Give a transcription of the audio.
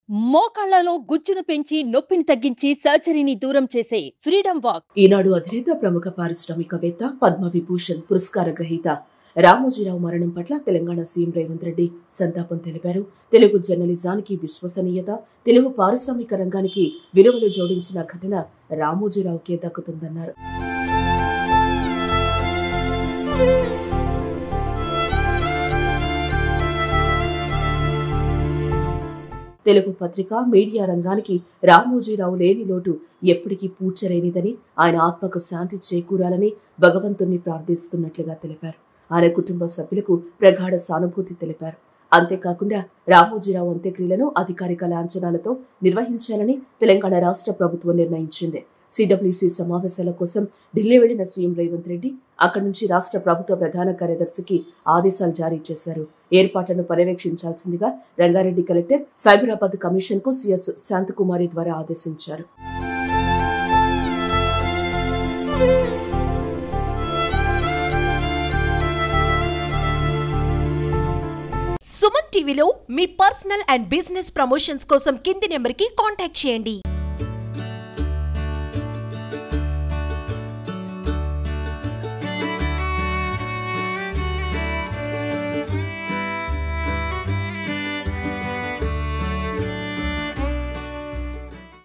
మోకాళ్లలో గుజ్జును పెంచి నొప్పిని తగ్గించి సర్జరీని దూరం చేసే ఫ్రీడమ్ వాక్. ఈనాడు అధినేత ప్రముఖ పారిశ్రామికవేత్త పద్మవిభూషణ్ పురస్కార గ్రహీత రామోజీరావు మరణం పట్ల తెలంగాణ సీఎం రేవంత్ రెడ్డి సంతాపం తెలిపారు. తెలుగు జర్నలిజానికి విశ్వసనీయత, తెలుగు పారిశ్రామిక రంగానికి విలువలు జోడించిన ఘటన రామోజీరావుకే దక్కుతుందన్నారు. తెలుగు పత్రిక, మీడియా రంగానికి రామోజీరావు లేని లోటు ఎప్పటికీ పూడ్చలేనిదని, ఆయన ఆత్మకు శాంతి చేకూరాలని భగవంతుణ్ణి ప్రార్థిస్తున్నట్లుగా తెలిపారు. ఆయన కుటుంబ సభ్యులకు ప్రగాఢ సానుభూతి తెలిపారు. అంతేకాకుండా రామోజీరావు అంత్యక్రియలను అధికారిక లాంఛనాలతో నిర్వహించాలని తెలంగాణ రాష్ట్ర ప్రభుత్వం నిర్ణయించింది. సిడబ్ల్యూసీ సమావేశాల కోసం ఢిల్లీ వెళ్లిన సీఎం రేవంత్ రెడ్డి అక్కడి నుంచి రాష్ట్ర ప్రభుత్వ ప్రధాన కార్యదర్శికి ఆదేశాలు జారీ చేశారు. ఏర్పాట్లను పర్యవేక్షించాల్సిందిగా రంగారెడ్డి కలెక్టర్ సైబరాబాద్ కమిషన్ కు సిఎస్ శాంతకుమారి ద్వారా ఆదేశించారు. సుమన్ టీవీలో మీ పర్సనల్ అండ్ బిజినెస్ ప్రమోషన్స్ కోసం కింది నెంబర్కి కాంటాక్ట్ చేయండి.